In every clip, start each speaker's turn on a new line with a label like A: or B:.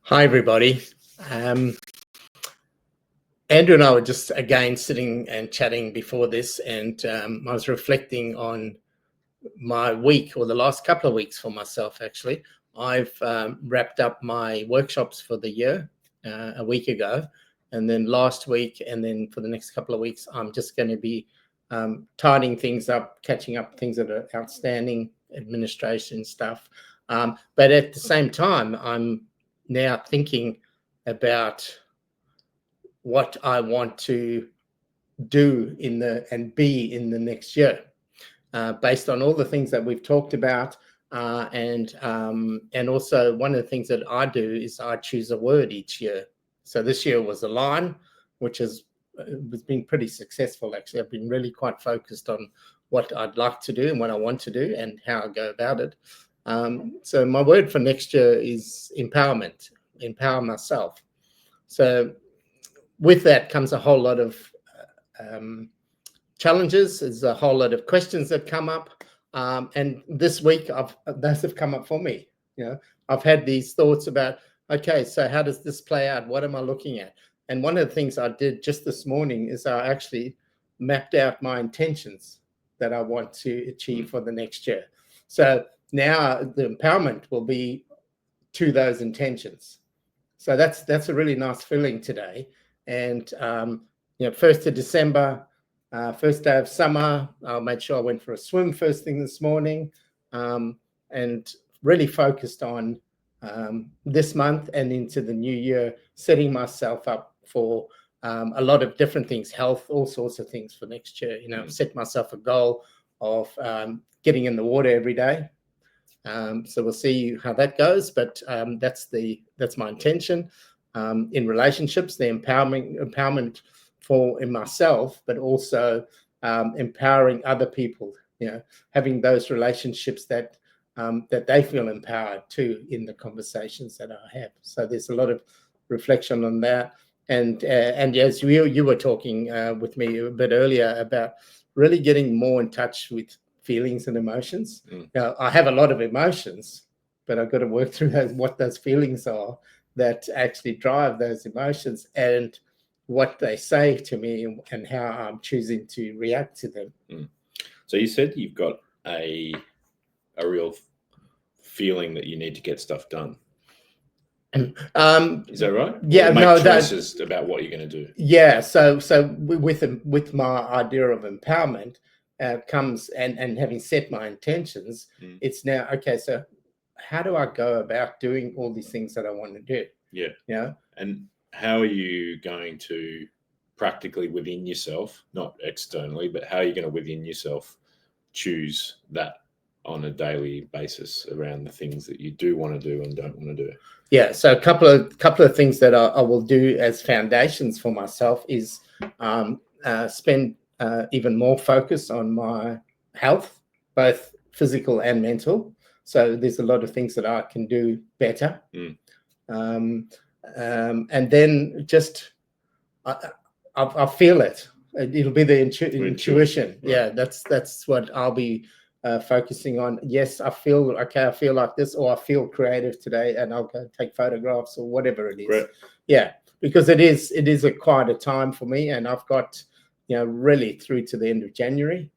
A: Hi, everybody. Um, Andrew and I were just again sitting and chatting before this, and I was reflecting on my week or the last couple of weeks for myself, actually. I've wrapped up my workshops for the year a week ago, and then last week, and then for the next couple of weeks, I'm just going to be tidying things up, catching up things that are outstanding, administration stuff. But at the same time, I'm now thinking about what I want to do and be in the next year, based on all the things that we've talked about, and also one of the things that I do is I choose a word each year. So this year was a line, which has been pretty successful. Actually, I've been really quite focused on what I'd like to do and what I want to do and how I go about it. So my word for next year is empowerment. Empower myself. So with that comes a whole lot of challenges. There's a whole lot of questions that come up, and this week those have come up for me. I've had these thoughts about, okay, so how does this play out? What am I looking at? And one of the things I did just this morning is I actually mapped out my intentions that I want to achieve for the next year. So now the empowerment will be to those intentions. So that's a really nice feeling today. And 1st of December, first day of summer, I made sure I went for a swim first thing this morning, and really focused on this month and into the new year, setting myself up for a lot of different things, health, all sorts of things for next year. Set myself a goal of getting in the water every day. So we'll see how that goes, but that's my intention. In relationships, the empowerment in myself, but also empowering other people. Having those relationships that they feel empowered too in the conversations that I have. So there's a lot of reflection on that. And as you were talking with me a bit earlier about really getting more in touch with feelings and emotions. Now, I have a lot of emotions, but I've got to work through what those feelings are that actually drive those emotions and what they say to me and how I'm choosing to react to them.
B: So you said you've got a real feeling that you need to get stuff done. Is that right?
A: Yeah,
B: make choices about what you're going to do.
A: Yeah. So with my idea of empowerment comes and having set my intentions, it's now, okay, so how do I go about doing all these things that I want to do?
B: Yeah. And how are you going to practically within yourself, not externally, but how are you going to within yourself choose that on a daily basis around the things that you do want to do and don't want to do?
A: Yeah, so a couple of things that I will do as foundations for myself is spend even more focus on my health, both physical and mental. So there's a lot of things that I can do better. And then just I'll feel it. It'll be the intuition. Right. Yeah, that's what I'll be focusing on. Yes, I feel okay. I feel like this, or I feel creative today, and I'll go take photographs or whatever it is.
B: Great.
A: Yeah, because it is quite a time for me, and I've got really through to the end of January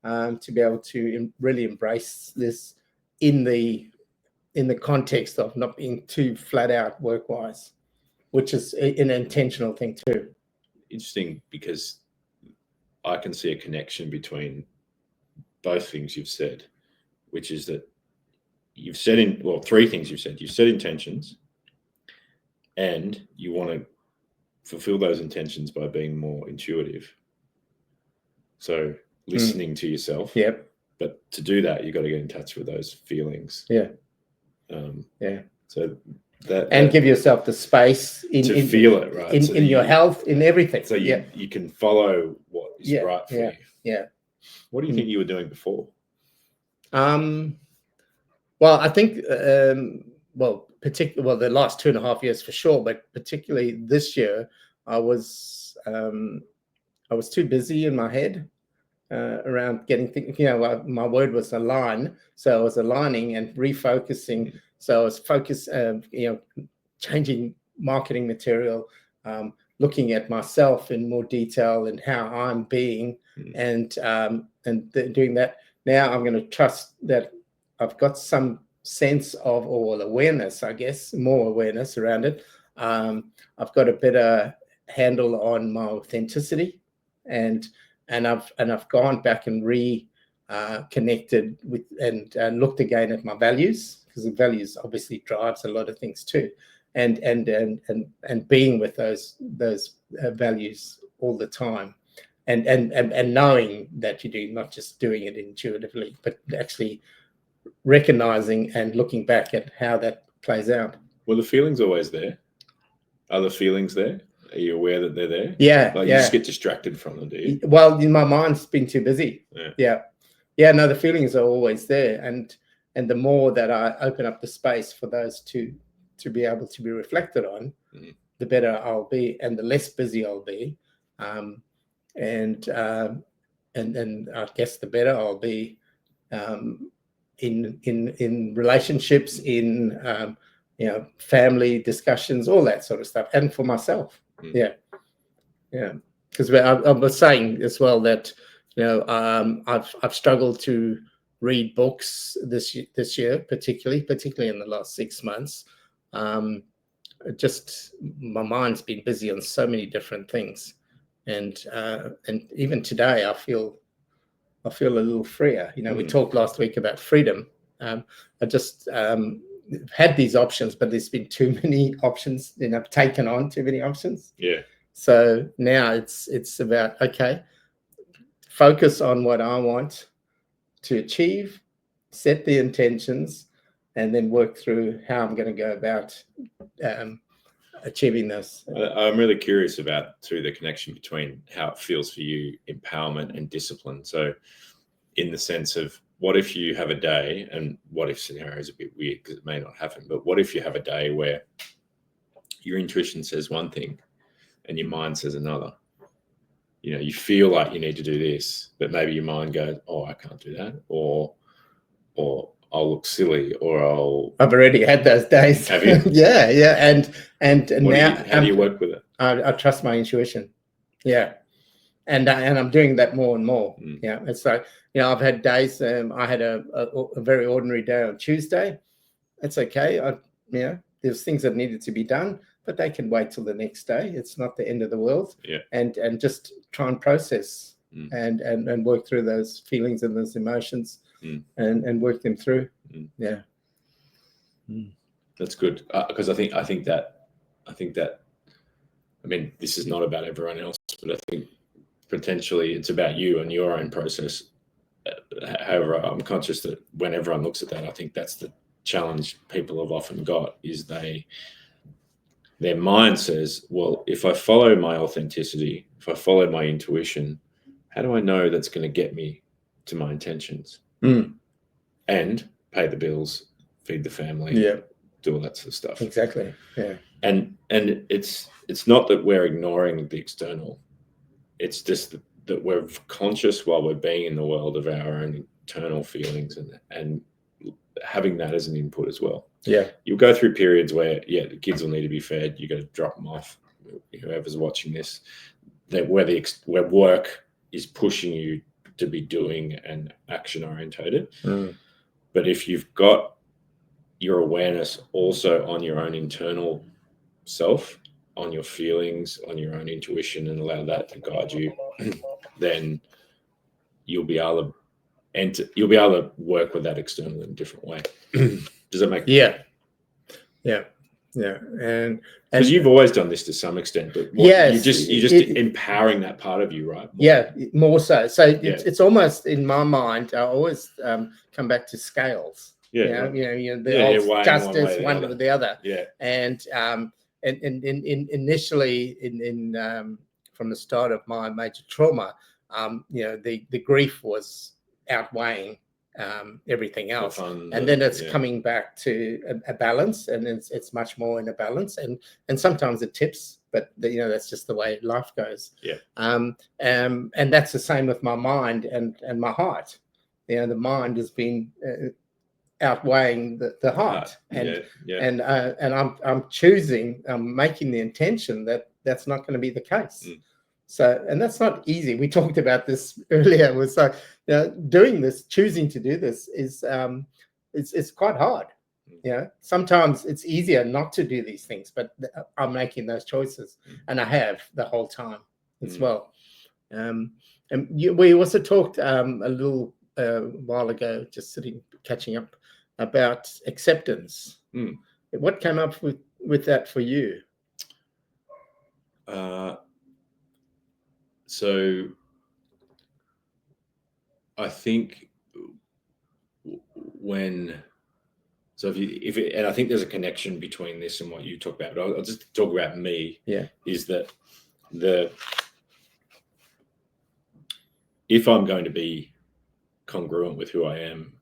A: to be able to really embrace this in the context of not being too flat out work wise, which is an intentional thing too.
B: Interesting, because I can see a connection between both things you've said, which is that you've said three things you've said. You've set intentions, and you want to fulfill those intentions by being more intuitive. So listening to yourself.
A: Yep.
B: But to do that, you've got to get in touch with those feelings.
A: Yeah.
B: So
A: give yourself the space
B: to feel it, right?
A: In your health, in everything.
B: So you can follow what is right for you.
A: Yeah.
B: What do you think you were doing before?
A: Well, I think the last 2.5 years for sure, but particularly this year, I was too busy in my head around getting things. My word was align, so I was aligning and refocusing. So I was focused, changing marketing material, looking at myself in more detail and how I'm being, and doing that. Now I'm going to trust that I've got some sense of, or awareness, I guess, more awareness around it. I've got a better handle on my authenticity, and I've gone back and connected with and looked again at my values, because the values obviously drives a lot of things too, and being with those values all the time, and knowing that you do, not just doing it intuitively, but actually recognizing and looking back at how that plays out.
B: Well, the feeling's always there. Are the feelings there? Are you aware that they're there?
A: Yeah.
B: Like, you just get distracted from them, do you?
A: Well, my mind's been too busy.
B: Yeah.
A: No, the feelings are always there, and the more that I open up the space for those to be able to be reflected on, the better I'll be, and the less busy I'll be, and I guess the better I'll be in relationships, in family discussions, all that sort of stuff, and for myself. Because I was saying as well that I've struggled to read books this year, particularly in the last 6 months. Just my mind's been busy on so many different things, and even today I feel a little freer. We talked last week about freedom. I just had these options, but there's been too many options. I've taken on too many options.
B: Yeah.
A: So now it's about, okay, focus on what I want to achieve, set the intentions, and then work through how I'm going to go about achieving this.
B: I'm really curious about, through the connection between how it feels for you, empowerment and discipline. So in the sense of, what if you have a day, and what if scenario is a bit weird because it may not happen, but what if you have a day where your intuition says one thing and your mind says another? You feel like you need to do this, but maybe your mind goes, oh, I can't do that, or I'll look silly, or
A: I've already had those days.
B: Have you?
A: Yeah. And now,
B: how do you work with it?
A: I trust my intuition. Yeah. And I'm doing that more and more. Yeah. It's like, I've had days, I had a very ordinary day on Tuesday. It's okay. There's things that needed to be done, but they can wait till the next day. It's not the end of the world.
B: Yeah.
A: And just try and process and work through those feelings and those emotions and work them through. Yeah.
B: That's good. Because I think that, I mean, this is not about everyone else, but I think potentially it's about you and your own process. However, I'm conscious that when everyone looks at that, I think that's the challenge people have often got, is their mind says, well, if I follow my authenticity, if I follow my intuition, how do I know that's going to get me to my intentions and pay the bills, feed the family, do all that sort of stuff?
A: Exactly. Yeah.
B: And it's not that we're ignoring the external. It's just that we're conscious while we're being in the world of our own internal feelings, and having that as an input as well.
A: Yeah.
B: You'll go through periods where, the kids will need to be fed. You got to drop them off. Whoever's watching this, where work is pushing you to be doing and action orientated. But if you've got your awareness also on your own internal self, on your feelings, on your own intuition, and allow that to guide you, then you'll be able to work with that external in a different way. Does that make
A: sense? Yeah. And
B: because you've always done this to some extent, but you're just empowering that part of you, right?
A: More so. So it's almost, in my mind, I always come back to scales. The old justice, one with the other.
B: Yeah.
A: And initially, from the start of my major trauma, the grief was outweighing everything else, and then it's coming back to a balance, and it's much more in a balance, and sometimes it tips, but that's just the way life goes. And that's the same with my mind and my heart. The mind has been outweighing the heart, and I'm choosing, I'm making the intention that that's not going to be the case. So, and that's not easy. We talked about this earlier. Was like, doing this, choosing to do this is it's quite hard. Sometimes it's easier not to do these things, but I'm making those choices, and I have the whole time as well. And we also talked a little while ago, just catching up, about acceptance. What came up with that for you?
B: So I think and I think there's a connection between this and what you talk about, but I'll just talk about me. Is that if I'm going to be congruent with who I am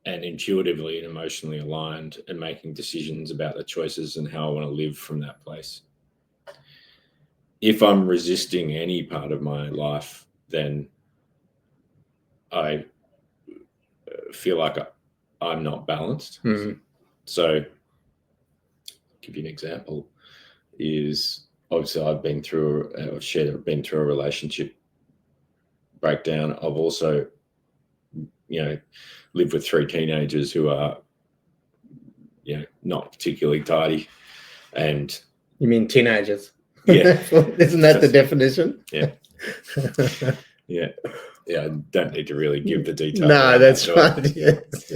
B: and intuitively and emotionally aligned and making decisions about the choices and how I want to live from that place, if I'm resisting any part of my life, then I feel like I'm not balanced. So, give you an example, is obviously I've been through a relationship breakdown. I've also, lived with 3 teenagers who are, not particularly tidy. And
A: you mean teenagers?
B: Yeah.
A: Isn't that the definition?
B: Yeah. I don't need to really give the details.
A: No, that's right. Yes.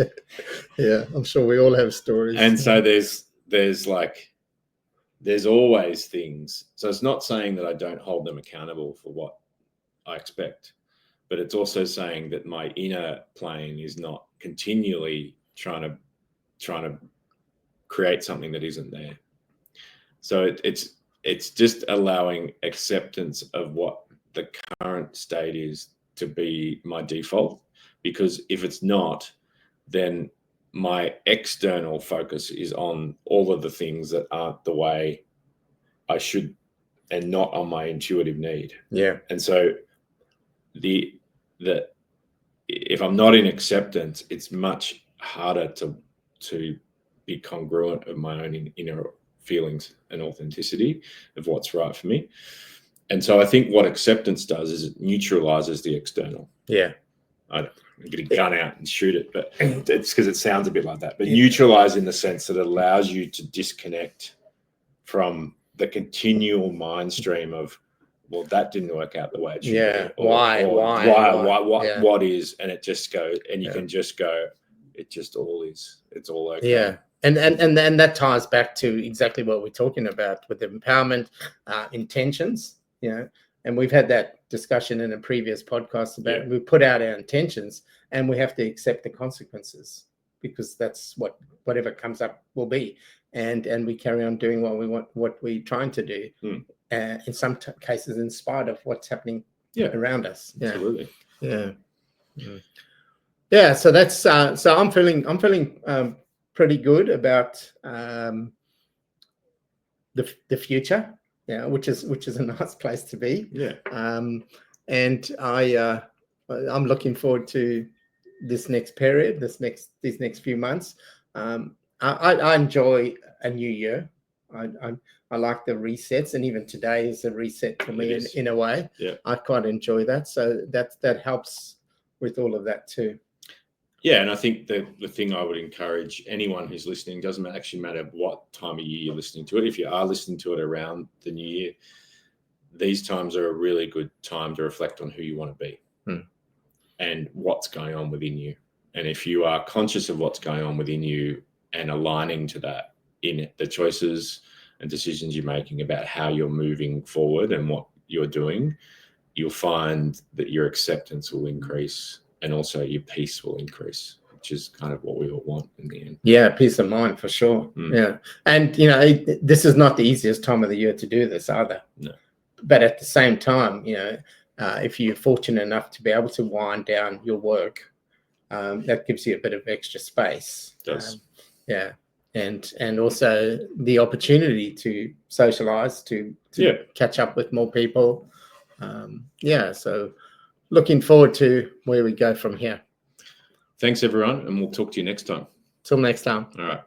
A: Yeah, I'm sure we all have stories.
B: And so there's always things. So it's not saying that I don't hold them accountable for what I expect, but it's also saying that my inner plane is not continually trying to create something that isn't there. So it's just allowing acceptance of what the current state is to be my default, because if it's not, then my external focus is on all of the things that aren't the way I should and not on my intuitive need. And so if I'm not in acceptance, it's much harder to be congruent of my own inner feelings and authenticity of what's right for me. And so I think what acceptance does is it neutralizes the external. I'm going to gun out and shoot it, but it's because it sounds a bit like that. But neutralize in the sense that it allows you to disconnect from the continual mind stream of, well, that didn't work out the way it should be. What is, and it just goes, and you can just go, it just all is. It's all okay.
A: And that ties back to exactly what we're talking about with the empowerment intentions. And we've had that discussion in a previous podcast about we put out our intentions and we have to accept the consequences, because that's whatever comes up will be, and we carry on doing what we want, what we're trying to do, in some cases in spite of what's happening around us.
B: Absolutely.
A: So that's so I'm feeling pretty good about the future, which is a nice place to be. And I'm looking forward to this next period, these next few months. I enjoy a new year. I like the resets, and even today is a reset for me in a way. I quite enjoy that. So that helps with all of that too.
B: And I think the thing I would encourage anyone who's listening, doesn't actually matter what time of year you're listening to it. If you are listening to it around the new year, these times are a really good time to reflect on who you want to be and what's going on within you. And if you are conscious of what's going on within you and aligning to that in the choices and decisions you're making about how you're moving forward and what you're doing, you'll find that your acceptance will increase. And also your peace will increase, which is kind of what we all want in the end.
A: Peace of mind for sure. And this is not the easiest time of the year to do this either.
B: No.
A: But at the same time, if you're fortunate enough to be able to wind down your work, that gives you a bit of extra space.
B: It does.
A: And also the opportunity to socialize, to catch up with more people. So looking forward to where we go from here.
B: Thanks, everyone, and we'll talk to you next time.
A: Till next time.
B: All right.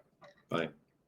B: Bye.